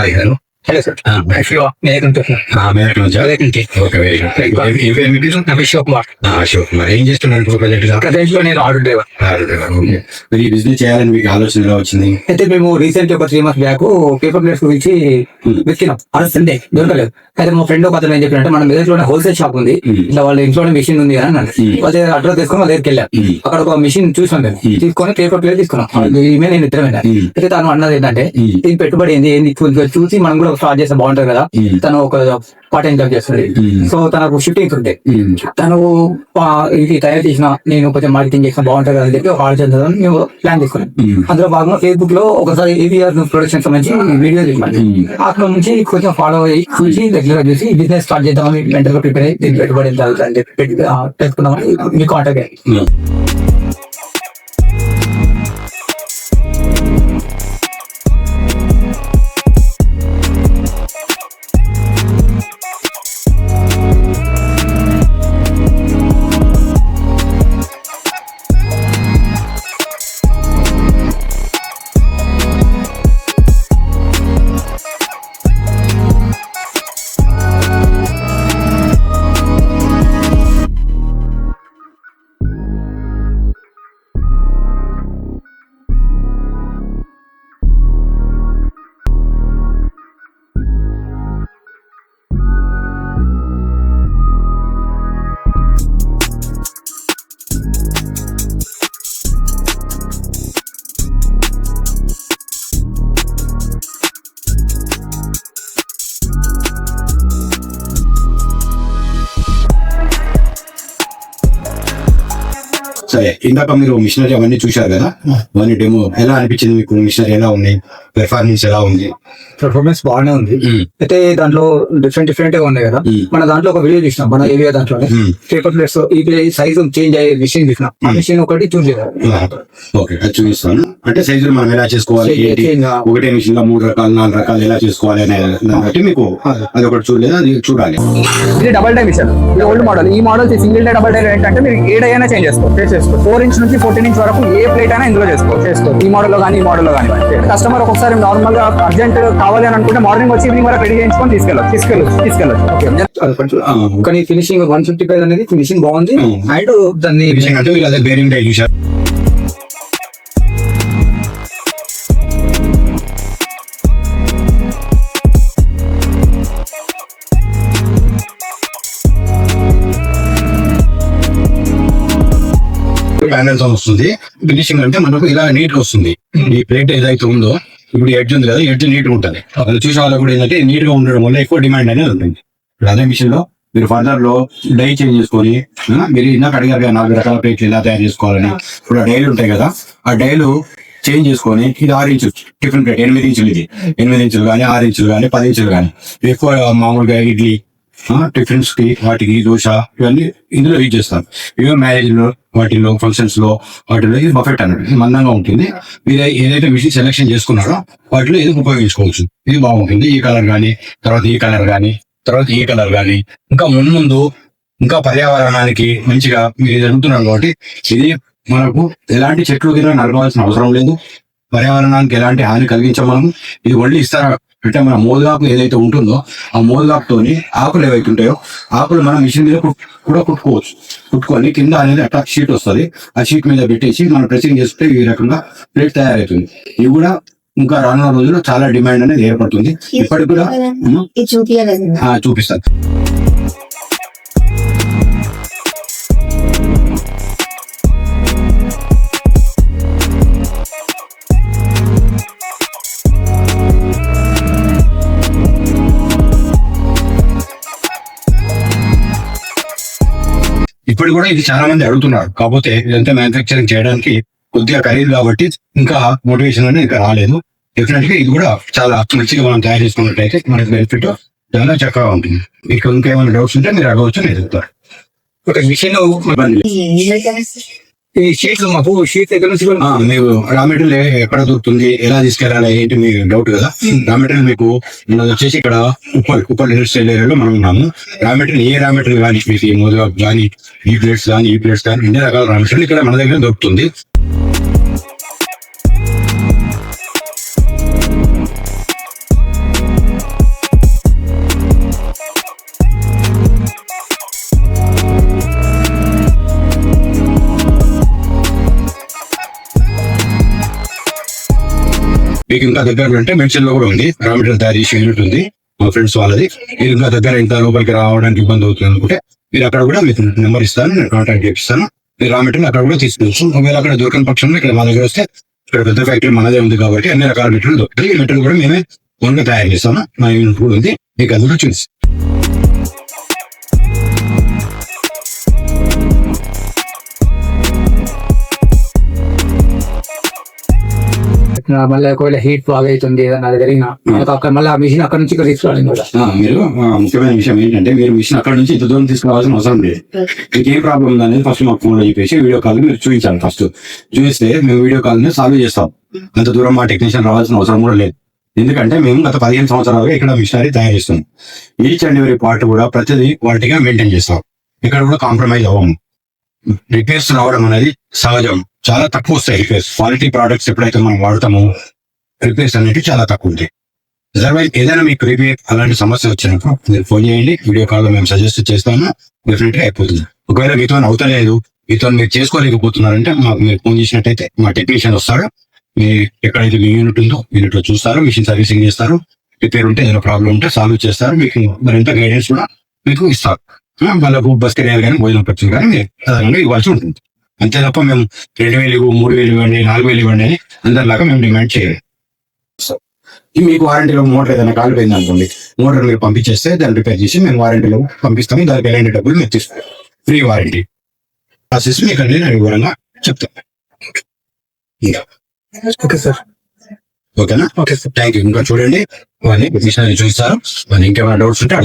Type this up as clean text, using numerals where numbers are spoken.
Hi hello hello sir. మేరకు నుంచా? Okay, very good. ఏం పేరు మీ పేరు? అశోక్ కుమార్. అశోక్ కుమార్. ఏం చేస్తున్నారు ఇప్పుడు ప్రజెంట్ గా? ప్రజెంట్ లో నేను ఆర్డర్ డ్రైవర్. ఓకే. మరి ఈ బిజినెస్ చేయాలని మీకు ఆలోచన ఎలా వచ్చింది? అయితే మేము రీసెంట్ ఒక 3 months బ్యాక్ పేపర్ ప్లేట్స్ గురించి వెతికినాం. ఆ రోజు సండే దొరకలేదు. అయితే మా ఫ్రెండ్ ఒక అతను ఏం చెప్పినట్టే మన మెదక్లోనే హోల్సేల్ షాప్ ఉంది, ఇట్లా వాళ్ళ ఇంట్లోనే మిషన్ ఉంది అని అన్నాడు. వాళ్ళ అడ్రస్ తీసుకొని వాళ్ళ దగ్గరికి వెళ్ళాం. అక్కడ ఒక మిషన్ చూసాం, మేము తీసుకొని పేపర్ ప్లేట్ తీసుకున్నాం. ఈమె నేను ఇద్దరమైనా. అయితే తను అన్నది ఏంటంటే దీని పెట్టుబడి ఏంది చూసి మనం కూడా స్టార్ట్ చేస్తే బాగుంటది కదా. తను ఒక పార్ట్ టైం జాబ్ చేస్తుంది. సో తనకు షిఫ్టింగ్స్ ఉంటాయి. తను ఇది తయారు చేసిన నేను కొంచెం మార్కెటింగ్ చేసిన బాగుంటుంది అని చెప్పి ఒక ఆలోచన మేము ప్లాన్ చేసుకున్నాం. అందులో భాగంగా ఫేస్బుక్ లో ఒకసారి ఏవిఆర్ ప్రొడక్షన్ సంబంధించి వీడియో తీసుకున్నాం. అక్కడ నుంచి కొంచెం ఫాలో అయ్యి చూసి రెగ్యులర్ చూసి బిజినెస్ స్టార్ట్ చేద్దామని మెంటల్ గా ప్రిపేర్ అయ్యి దీనికి పెట్టుబడి ఎంత అని చెప్పి పెట్టుకున్నామని మీ కాంటాక్ట్ అయ్యి. సరే, ఇందాక మీరు మిషనరీ అవన్నీ చూశారు కదా, అవన్నీ డెమో ఎలా అనిపించింది మీకు? మిషనరీ ఎలా ఉన్నాయి, పెర్ఫార్మెన్స్ ఎలా ఉంది? పర్ఫార్మెన్స్ బాగానే ఉంది. అయితే దాంట్లో డిఫరెంట్ గా ఉన్నాయి కదా. మన దాంట్లో ఒక వీడియో చూసినాం, మన ఏరియా దాంట్లో పేపర్ ప్లేట్స్ ఈ సైజు చేంజ్ అయ్యే మిషన్ చూసినాం. ఆ మిషన్ ఒకటి చూస్ చేయాలి. ఓకే, అది చూపిస్తాను. అంటే సైజులు మనం ఎలా చేసుకోవాలి, ఒకటే మిషన్ లో 3 రకాలు 4 రకాలు ఎలా చేసుకోవాలి అనే దాన్ని బట్టి మీకు అది ఒకటి చూడలేదు, అది చూడాలి. ఇది డబల్ టై మిషన్, ఇది ఓల్డ్ మోడల్. ఈ మోడల్ సింగిల్ టై డబల్ టై ఏంటంటే మీరు ఏ డై అయినా చేంజ్ చేసుకోవచ్చు. 4 ఇంచ్ నుంచి 14 ఇంచ్ వరకు ఏ ప్లేట్ అయినా ఇందులో చేసుకోవచ్చు. ఈ మోడల్ లో కానీ ఈ మోడల్ లో కానీ కస్టమర్ ఒక్కొక్కసారి నార్మల్ గా అర్జెంట్ కావాలి అని అనుకుంటే మార్నింగ్ వచ్చి ఈవినింగ్ వరకు రెడీ చేయించుకొని తీసుకెళ్ళచ్చు. కానీ ఫినిషింగ్ 155 అనేది ఫినిషింగ్ బాగుంది. అండ్ దాన్ని బేరింగ్ డై చూసారు. ప్యానెల్స్ వస్తుంది. ఫినిషింగ్ అంటే మనకు ఇలా నీట్ గా వస్తుంది. ఈ ప్లేట్ ఏదైతే ఉందో ఇప్పుడు ఎడ్జ్ ఉంది కదా, ఎడ్జ్ నీట్ గా ఉంటుంది. అది చూసే వాళ్ళకి కూడా ఏంటంటే నీట్ గా ఉండడం వల్ల ఎక్కువ డిమాండ్ అనేది ఉంటుంది. ఇప్పుడు అదే మిషన్ లో మీరు ఫర్దర్ లో డై చేంజ్ చేసుకొని, మీరు ఇందాక అడిగారు కదా 4 రకాల ప్లేట్లు ఎలా తయారు చేసుకోవాలని. ఇప్పుడు ఆ డైలు ఉంటాయి కదా, ఆ డైలు చేంజ్ చేసుకొని ఇది 6 ఇంచులు టిఫిన్ ప్లేట్, 8 ఇంచులు, ఇది 8 ఇంచులు కానీ 6 ఇంచులు కానీ 10 ఇంచులు కానీ ఎక్కువ మామూలుగా ఇడ్లీ టిఫిన్స్ కి వాటికి దోశ ఇవన్నీ ఇందులో యూజ్ చేస్తాం. ఇవే మ్యారేజ్ లో వాటిలో ఫంక్షన్స్ లో వాటిలో ఇది బఫెట్ అన్నట్టు మందంగా ఉంటుంది. మీరు ఏదైతే మిషన్ సెలెక్షన్ చేసుకున్నారో వాటిలో ఇది ఉపయోగించుకోవచ్చు. ఇది బాగుంటుంది. ఈ కలర్ కానీ, తర్వాత ఈ కలర్ కానీ, తర్వాత ఈ కలర్ కానీ, ఇంకా ముందు ఇంకా పర్యావరణానికి మంచిగా మీరు ఇది అడుగుతున్నారు కాబట్టి ఇది మనకు ఎలాంటి చెట్లు కింద నరకవలసిన అవసరం లేదు. పర్యావరణానికి ఎలాంటి హాని కలిగించాం మనం. ఇది ఒళ్ళి ఇస్తారా అంటే మన మోదుగాకు ఏదైతే ఉంటుందో ఆ మోదుగాకుతోని ఆకులు ఏవైతే ఉంటాయో ఆకులు మనం మిషన్ మీద కూడా కుట్టుకోవచ్చు. కుట్టుకొని కింద అనేది అట్లా షీట్ వస్తుంది. ఆ షీట్ మీద పెట్టేసి మనం ప్రెసింగ్ చేస్తే ఈ రకంగా ప్లేట్ తయారవుతుంది. ఇవి కూడా ఇంకా రానున్న రోజుల్లో చాలా డిమాండ్ అనేది ఏర్పడుతుంది. ఇప్పటికి కూడా చూపిస్తాను. ఇప్పుడు కూడా ఇది చాలా మంది అడుగుతున్నారు. కాకపోతే ఇదంతా మ్యానుఫ్యాక్చరింగ్ చేయడానికి కొద్దిగా ఖరీదు కాబట్టి ఇంకా మోటివేషన్ అనేది ఇంకా రాలేదు. డెఫినెట్ గా ఇది కూడా చాలా మంచిగా మనం తయారు చేసుకున్నట్లయితే మనకి బెనిఫిట్ చాలా చక్కగా ఉంటుంది. మీకు ఇంకేమైనా డౌట్స్ ఉంటే మీరు అడగవచ్చు, నేను చెప్తాను. ఒక మిషన్ ఈ షీట్లు మాకు షీట్ ఎక్కడ నుంచి మీకు రా మెటీరియల్ ఎక్కడ దొరుకుతుంది, ఎలా తీసుకెళ్ళాలి ఏంటి మీ డౌట్ కదా. రా మెటీరియల్ మీకు వచ్చేసి ఇక్కడ ఉప్పల్ ఇండస్ట్రియల్ ఏరియాలో మనం ఉన్నాము. రా మెటీరియల్ ఏ రా మెటీరియల్ కానీ మీకు ఈ మోదుగా కానీ ఈ ప్లేట్స్ కానీ ఇన్ని రకాల రా మెటీరియల్ ఇక్కడ మన దగ్గర దొరుకుతుంది. మీకు ఇంకా దగ్గర అంటే మెడిసిన్ లో కూడా ఉంది, రా మెటీరియల్ తయారు చేసే యూనిట్ ఉంది మా ఫ్రెండ్స్ వాళ్ళది. మీరు ఇంకా దగ్గర ఇంకా లోపలికి రావడానికి ఇబ్బంది అవుతుంది అనుకుంటే మీరు అక్కడ కూడా మీకు నెంబర్ ఇస్తాను, నేను కాంటాక్ట్ చేపిస్తాను. మీరు రా మెటీరియల్ అక్కడ కూడా తీసుకోవచ్చు. ఒకవేళ అక్కడ దొరకని పక్షంలో ఇక్కడ మా దగ్గర వస్తే ఇక్కడ పెద్ద ఫ్యాక్టరీ మనదే ఉంది కాబట్టి అన్ని రకాల మెటీరియల్ దొరుకుతాయి. ఈ మెటీరియల్ కూడా మేమే ఓన్గా తయారు చేస్తాము, మా యూనిట్ కూడా ఉంది. మీకు అది కూడా చూసి మళ్ళీ ఒకవేళ హీట్ బాగా అవుతుంది ఏదన్నా జరిగినా మనకు అక్కడ మళ్ళీ ఆ మిషన్ అక్కడ నుంచి ఇక్కడ తీసుకురావాలి కూడా. మీరు ముఖ్యమైన విషయం ఏంటంటే మీరు మిషన్ అక్కడ నుంచి ఇంత దూరం తీసుకురావాల్సిన అవసరం లేదు. మీకు ఏం ప్రాబ్లం ఉంది అనేది ఫస్ట్ మాకు ఫోన్ లో చెప్పేసి వీడియో కాల్ మీరు చూపించాలి. ఫస్ట్ చూపిస్తే మేము వీడియో కాల్ ని సాల్వ్ చేస్తాం. అంత దూరం మా టెక్నీషియన్ రావాల్సిన అవసరం కూడా లేదు. ఎందుకంటే మేము గత 15 సంవత్సరాలుగా ఇక్కడ మిషనరీ తయారు చేస్తున్నాం. ఈచ్ అండ్ ఎవరీ పార్ట్ కూడా ప్రతిదీ క్వాలిటీగా మెయింటైన్ చేస్తాం. ఇక్కడ కూడా కాంప్రమైజ్ అవ్వము. రిపేర్స్ రావడం అనేది సహజం, చాలా తక్కువ వస్తాయి రిపేర్స్. క్వాలిటీ ప్రోడక్ట్స్ ఎప్పుడైతే మనం వాడతామో రిపేర్స్ అనేవి చాలా తక్కువ ఉంటాయి. అదర్వైజ్ ఏదైనా మీకు రిపేర్ అలాంటి సమస్య వచ్చినప్పుడు మీరు ఫోన్ చేయండి, వీడియో కాల్ లో మేము సజెస్ట్ చేస్తాము, డెఫినెట్ గా అయిపోతుంది. ఒకవేళ మీతో అవుతలేదు, మీతో మీరు చేసుకోలేకపోతున్నారంటే మాకు మీరు ఫోన్ చేసినట్టయితే మా టెక్నీషియన్ వస్తాడు. మీ ఎక్కడైతే మీ యూనిట్ ఉందో యూనిట్ లో చూస్తారు, మిషన్ సర్వీసింగ్ చేస్తారు, రిపేర్ ఉంటే ఏదైనా ప్రాబ్లం ఉంటే సాల్వ్ చేస్తారు. మీకు మరింత గైడెన్స్ కూడా మీకు ఇస్తారు. వాళ్ళకు బస్ కిరాయిలు కానీ భోజనం ఖర్చులు కానీ మీరు అదనంగా ఇవ్వాల్సి ఉంటుంది. అంతే తప్ప మేము 2,000 3,000 ఇవ్వండి 4,000 ఇవ్వండి అని అందరిలాగా మేము డిమాండ్ చేయాలి. మీకు వారంటీలో మోటార్ ఏదైనా కాలిపోయింది అనుకోండి, మోటార్ మీరు పంపించేస్తే దాన్ని రిపేర్ చేసి మేము వారంటీలో పంపిస్తాము. దానికి ఎలాంటి డబ్బులు మీరు తీసుకుంటాం, ఫ్రీ వారంటీ ప్రాసెస్ మీకు అన్ని నేను వివరంగా చెప్తాను. ఓకే సార్, ఓకేనా? Okay sir, thank you. ఇంకా చూడండి, వాళ్ళని మిషనరీ చూస్తారు. వాళ్ళని ఇంకేమైనా డౌట్స్ ఉంటే